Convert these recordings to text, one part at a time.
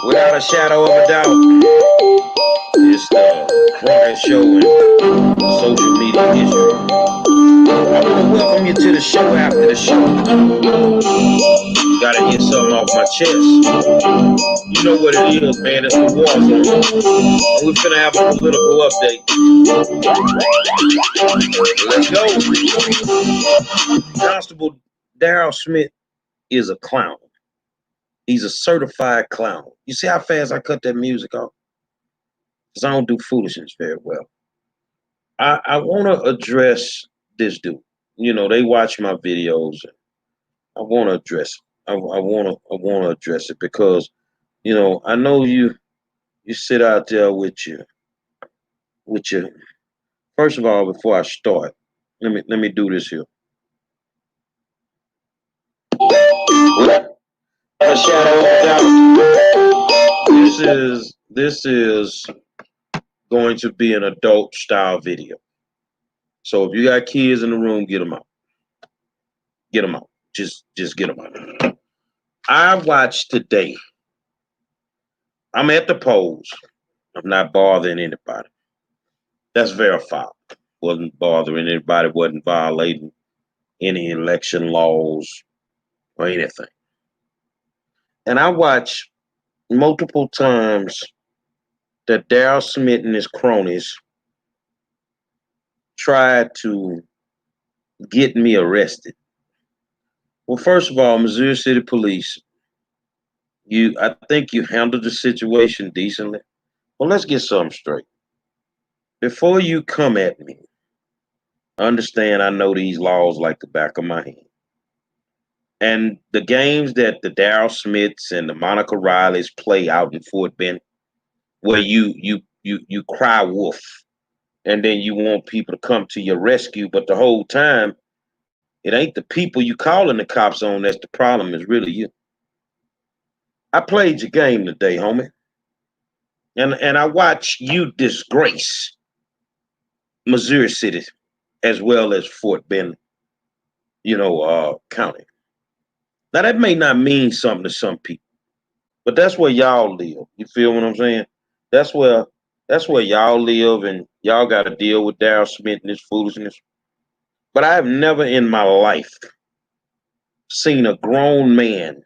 Without a shadow of a doubt, it's the Crunker Show in social media history. I want to welcome you to the show after the show. Gotta get something off my chest. You know what it is, man. It's the war zone. And we're finna have a political update. Let's go. Constable Darryl Smith is a clown. He's a certified clown. You see how fast I cut that music off? Because I don't do foolishness very well. I want to address this dude. You know, they watch my videos. I want to address it. I want to address it because, you know, I know you sit out there with your. First of all, before I start, let me do this here. A shadow of doubt. This is going to be an adult style video. So if you got kids in the room, get them out. Get them out. Just get them out. I watched today. I'm at the polls. I'm not bothering anybody. That's verified. Wasn't bothering anybody. Wasn't violating any election laws or anything. And I watched multiple times that Darryl Smith and his cronies tried to get me arrested. Well, first of all, Missouri City Police, I think you handled the situation decently. Well, let's get something straight. Before you come at me, understand I know these laws like the back of my hand. And the games that the Darryl Smiths and the Monica Rileys play out in Fort Bend, where you cry wolf, and then you want people to come to your rescue, but the whole time it ain't the people you calling the cops on that's the problem, it's really you. I played your game today, homie. And I watched you disgrace Missouri City as well as Fort Bend, county. Now that may not mean something to some people, but that's where y'all live. You feel what I'm saying? That's where y'all live, and y'all got to deal with Darryl Smith and his foolishness. But I have never in my life seen a grown man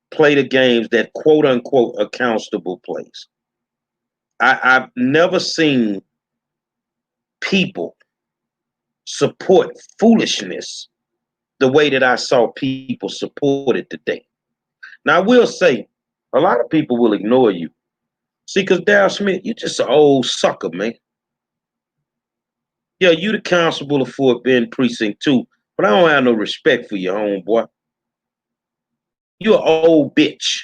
play the games that quote unquote a constable plays. I've never seen people support foolishness the way that I saw people support it today. Now, I will say, a lot of people will ignore you. See, because Darryl Smith, you're just an old sucker, man. Yeah, you the constable of Fort Bend Precinct 2, but I don't have no respect for your homeboy. You an old bitch.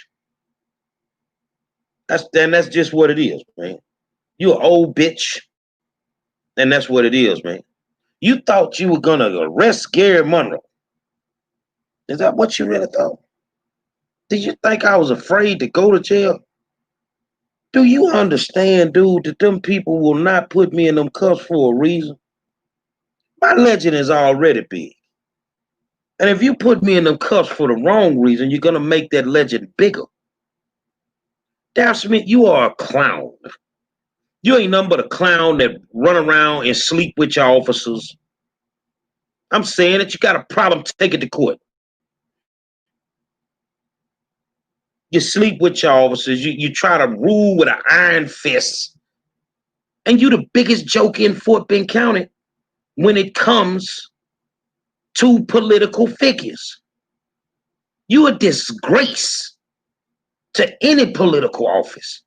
That's just what it is, man. You an old bitch, and that's what it is, man. You thought you were gonna arrest Gary Monroe. Is that what you really thought? Did you think I was afraid to go to jail? Do you understand, dude, that them people will not put me in them cuffs for a reason? My legend is already big. And if you put me in them cuffs for the wrong reason, you're gonna make that legend bigger. Darryl Smith, you are a clown. You ain't nothing but a clown that run around and sleep with your officers. I'm saying that you got a problem, take it to court. You sleep with your officers. You try to rule with an iron fist. And you the biggest joke in Fort Bend County when it comes to political figures. You a disgrace to any political office.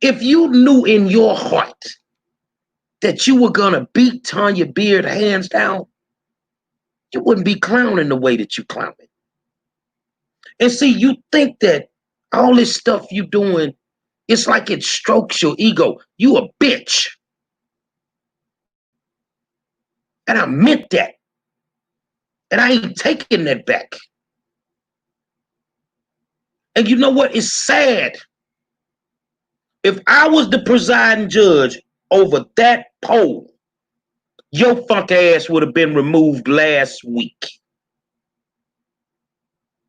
If you knew in your heart that you were gonna beat Tanya Beard hands down, you wouldn't be clowning the way that you clown it. And see, you think that all this stuff you doing, it's like it strokes your ego. You a bitch. And I meant that. And I ain't taking that back. And you know what? It's sad. If I was the presiding judge over that poll, your funk ass would have been removed last week.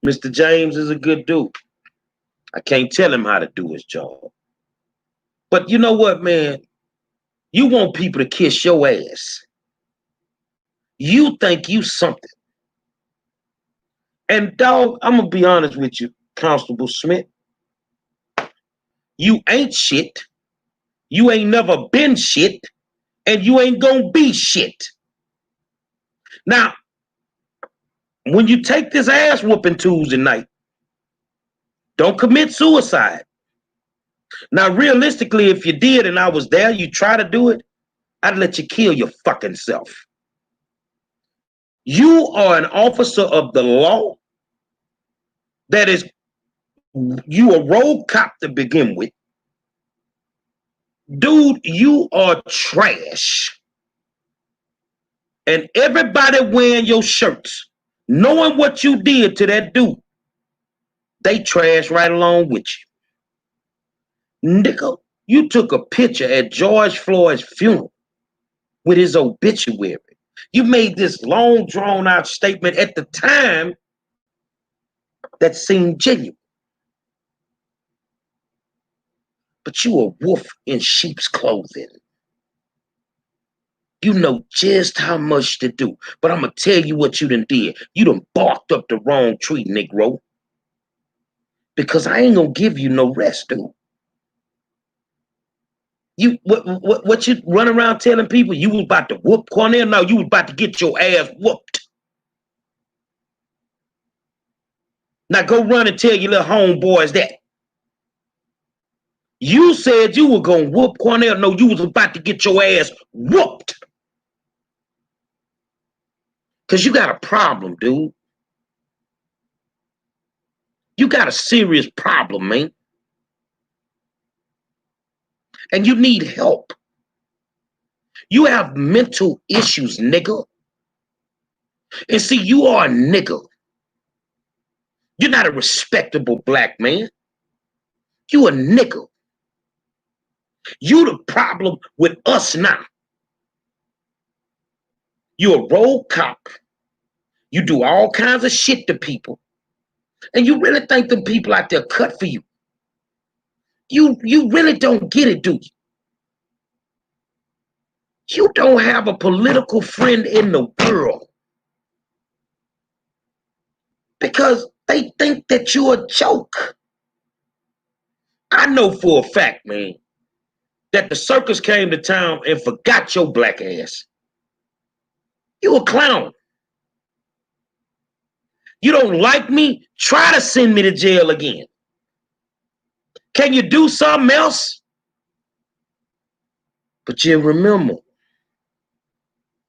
Mr. James is a good dude. I can't tell him how to do his job. But you know what, man? You want people to kiss your ass. You think you something. And dog, I'm going to be honest with you, Constable Smith. You ain't shit. You ain't never been shit. And you ain't going to be shit. Now, when you take this ass whooping Tuesday night, don't commit suicide. Now, realistically, if you did and I was there, you try to do it, I'd let you kill your fucking self. You are an officer of the law that is, you a road cop to begin with. Dude, you are trash. And everybody wearing your shirts, knowing what you did to that dude, they trash right along with you. Nigga, you took a picture at George Floyd's funeral with his obituary. You made this long, drawn-out statement at the time that seemed genuine. But you a wolf in sheep's clothing. You know just how much to do. But I'm going to tell you what you done did. You done barked up the wrong tree, Negro. Because I ain't going to give you no rest, dude. You what you run around telling people you was about to whoop Cornell? No, you was about to get your ass whooped. Now go run and tell your little homeboys that. You said you were going to whoop Cornell. No, you was about to get your ass whooped. Because you got a problem, dude. You got a serious problem, man. And you need help. You have mental issues, nigga. And see, you are a nigga. You're not a respectable black man. You a nigga. You the problem with us now. You a road cop. You do all kinds of shit to people. And you really think them people out there cut for you. You really don't get it, do you? You don't have a political friend in the world. Because they think that you're a joke. I know for a fact, man, that the circus came to town and forgot your black ass. You a clown. You don't like me? Try to send me to jail again. Can you do something else? But you remember,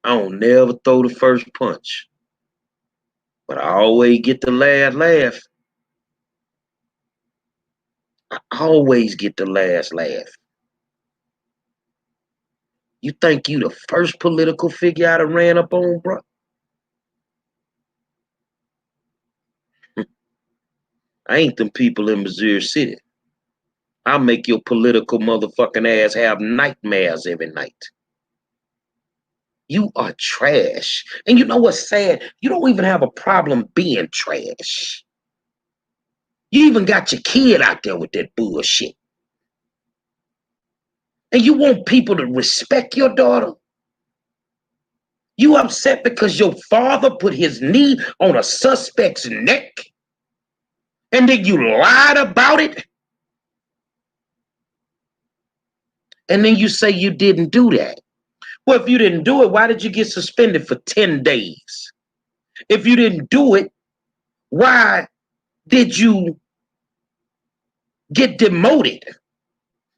I don't never throw the first punch. But I always get the last laugh. I always get the last laugh. You think you the first political figure I done ran up on, bro? I ain't them people in Missouri City. I'll make your political motherfucking ass have nightmares every night. You are trash. And you know what's sad? You don't even have a problem being trash. You even got your kid out there with that bullshit. And you want people to respect your daughter? You upset because your father put his knee on a suspect's neck? And then you lied about it? And then you say you didn't do that. Well, if you didn't do it, why did you get suspended for 10 days? If you didn't do it, why did you get demoted?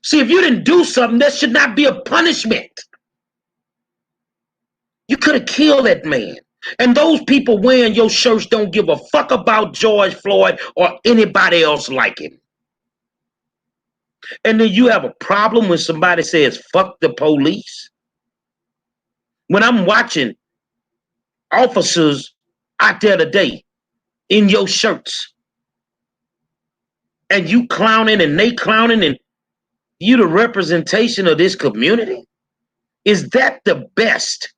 See, if you didn't do something, that should not be a punishment. You could have killed that man. And those people wearing your shirts don't give a fuck about George Floyd or anybody else like him. And then you have a problem when somebody says, fuck the police. When I'm watching officers out there today in your shirts, and you clowning and they clowning, and you the representation of this community? Is that the best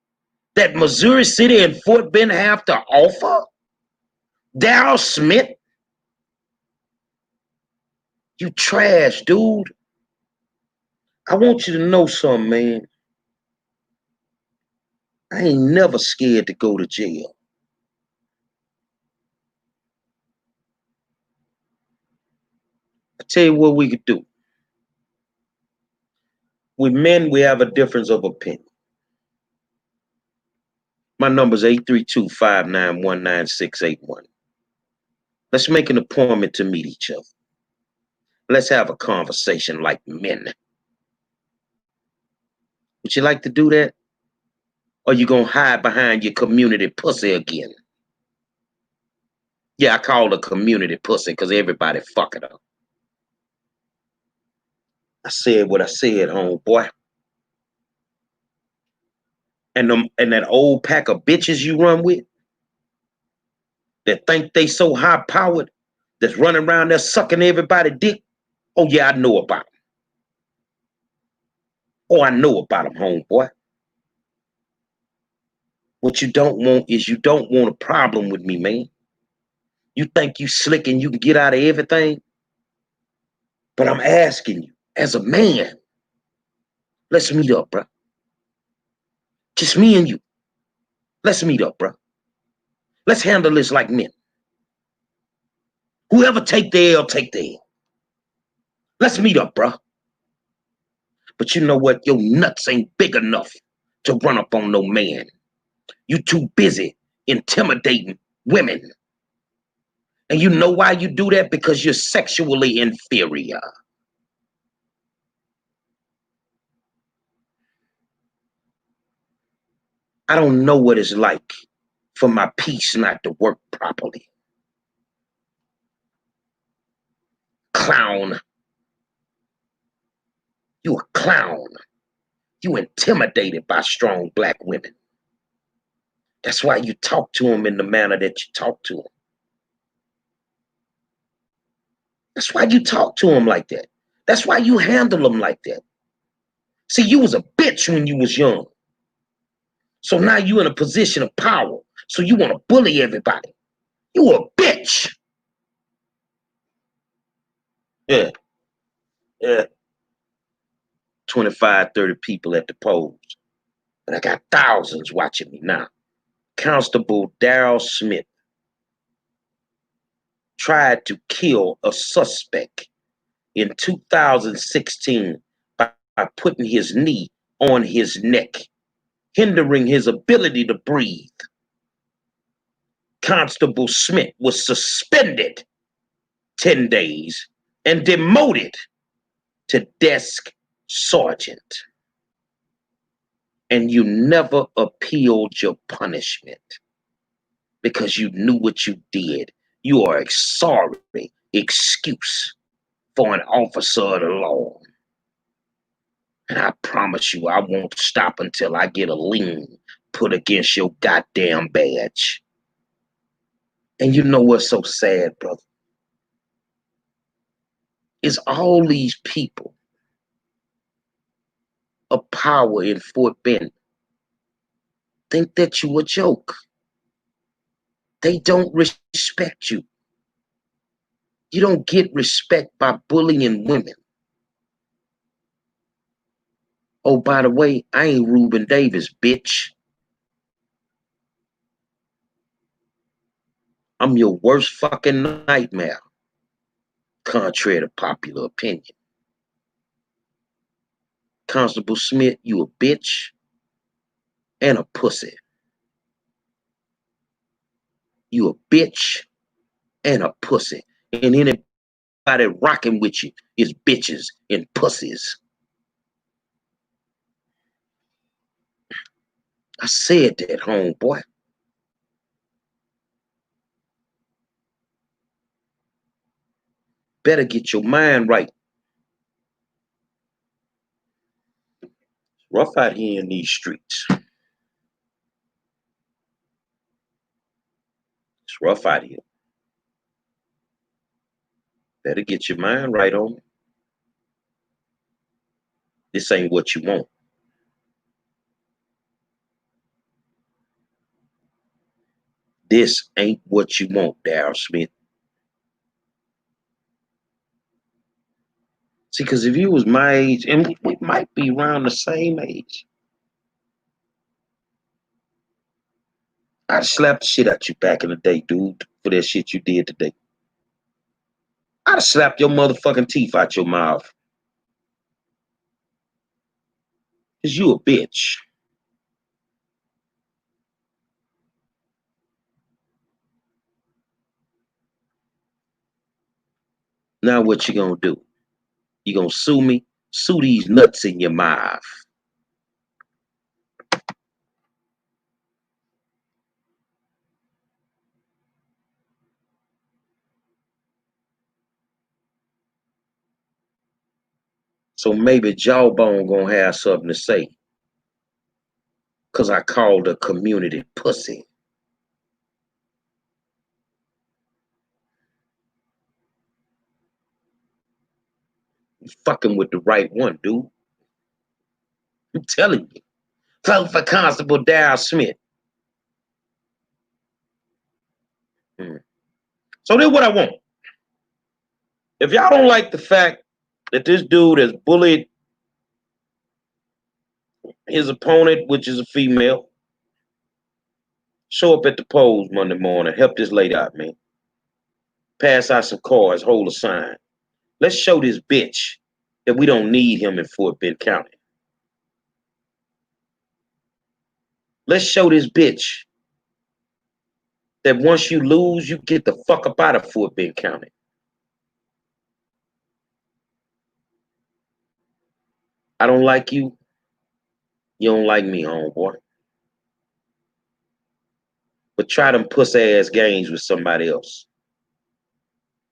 that Missouri City and Fort Bend have to offer? Darryl Smith, You trash, dude. I want you to know something, man. I ain't never scared to go to jail. I tell you what we could do. With men, we have a difference of opinion. My number's 832-591-9681. Let's make an appointment to meet each other. Let's have a conversation like men. Would you like to do that? Or you gonna hide behind your community pussy again? Yeah, I call her community pussy because everybody fucking her. I said what I said, homeboy. And that old pack of bitches you run with that think they so high powered, that's running around there sucking everybody dick. Oh yeah, I know about them. Oh, I know about them, homeboy. What you don't want is you don't want a problem with me, man. You think you slick and you can get out of everything? But I'm asking you, as a man, let's meet up, bro. Just me and you. Let's meet up, bro. Let's handle this like men. Whoever take the L, take the L. Let's meet up, bro. But you know what? Your nuts ain't big enough to run up on no man. You too busy intimidating women. And you know why you do that? Because you're sexually inferior. I don't know what it's like for my piece not to work properly. Clown. You a clown. You intimidated by strong black women. That's why you talk to them in the manner that you talk to them. That's why you talk to them like that. That's why you handle them like that. See, you was a bitch when you was young. So now you in a position of power. So you want to bully everybody. You a bitch. Yeah, yeah. 25, 30 people at the polls. But I got thousands watching me now. Constable DARRYL Smith tried to kill a suspect in 2016 by putting his knee on his neck, hindering his ability to breathe. Constable Smith was suspended 10 days and demoted to desk sergeant. And you never appealed your punishment because you knew what you did. You are a sorry excuse for an officer of the law. And I promise you, I won't stop until I get a lien put against your goddamn badge. And you know what's so sad, brother? Is all these people of power in Fort Bend think that you a joke. They don't respect you. You don't get respect by bullying women. Oh, by the way, I ain't Reuben Davis, bitch. I'm your worst fucking nightmare, contrary to popular opinion. Constable Smith, you a bitch and a pussy. You a bitch and a pussy. And anybody rocking with you is bitches and pussies. I said that, homeboy. Better get your mind right. It's rough out here in these streets. It's rough out here. Better get your mind right on it. This ain't what you want. This ain't what you want, DARRYL Smith. See, because if you was my age, and we might be around the same age, I'd slap the shit out you back in the day, dude, for that shit you did today. I'd have slapped your motherfucking teeth out your mouth. Because you a bitch. Now what you gonna do? You gonna sue me? Sue these nuts in your mouth. So maybe Jawbone gonna have something to say. Cause I called the community pussy. You fucking with the right one, dude. I'm telling you. Vote for Constable Darryl Smith. So then what I want. If y'all don't like the fact that this dude has bullied his opponent, which is a female, show up at the polls Monday morning. Help this lady out, man. Pass out some cards, hold a sign. Let's show this bitch that we don't need him in Fort Bend County. Let's show this bitch that once you lose, you get the fuck up out of Fort Bend County. I don't like you. You don't like me, homeboy. But try them puss-ass games with somebody else.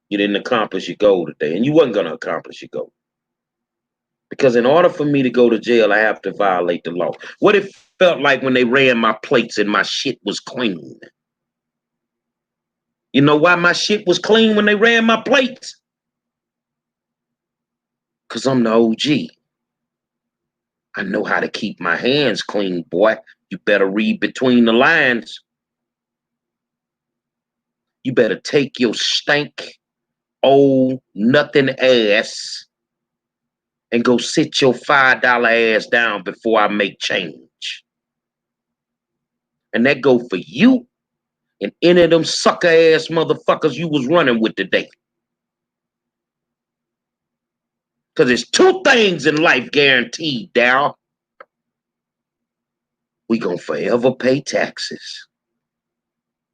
You didn't accomplish your goal today, and you wasn't going to accomplish your goal. Because in order for me to go to jail, I have to violate the law. What it felt like when they ran my plates and my shit was clean. You know why my shit was clean when they ran my plates? Because I'm the OG. I know how to keep my hands clean, boy. You better read between the lines. You better take your stank, old, nothing ass and go sit your $5 ass down before I make change. And that go for you and any of them sucker ass motherfuckers you was running with today. Because there's two things in life guaranteed, Darryl. We gonna forever pay taxes.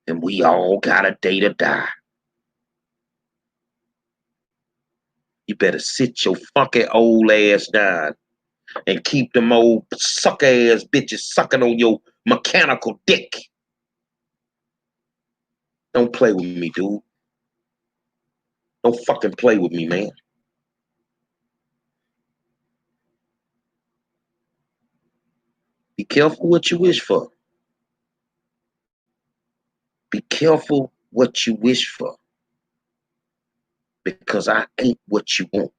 And we all got a day to die. You better sit your funky old ass down and keep them old sucker ass bitches sucking on your mechanical dick. Don't play with me, dude. Don't fucking play with me, man. Be careful what you wish for. Be careful what you wish for. Because I ain't what you want.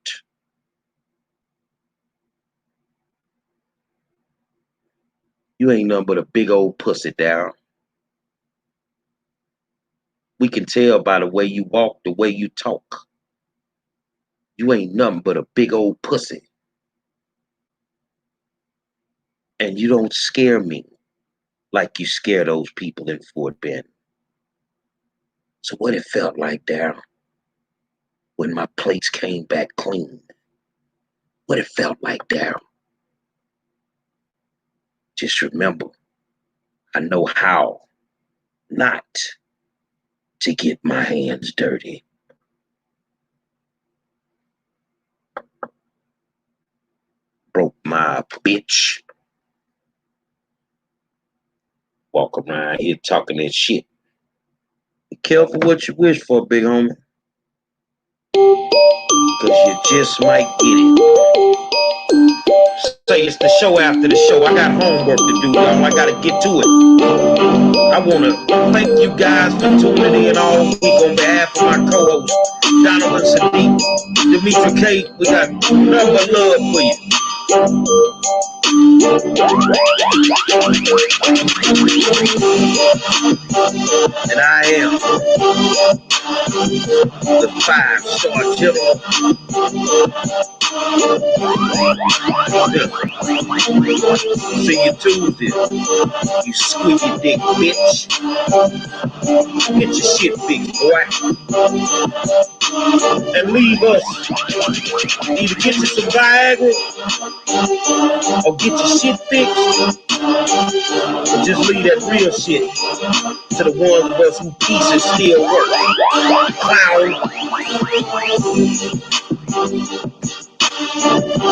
You ain't nothing but a big old pussy, Darryl. We can tell by the way you walk, the way you talk. You ain't nothing but a big old pussy. And you don't scare me like you scare those people in Fort Bend. So what it felt like, Darryl, when my plates came back clean. What it felt like, Darryl. Just remember, I know how not to get my hands dirty. Broke my bitch. Walk around here talking that shit. Be careful what you wish for, big homie. Because you just might get it. Say it's the show after the show. I got homework to do, y'all. I got to get to it. I want to thank you guys for tuning in all week on behalf of my co-host, Donovan Sadiq, Demetri K. We got nothing but love for you. And I am The 5-star general. See you Tuesday, you squeaky dick bitch. Get your shit fixed, boy. And leave us. Either get you some Viagra or get your shit fixed. Or just leave that real shit to the ones of us who pieces still work. Clown.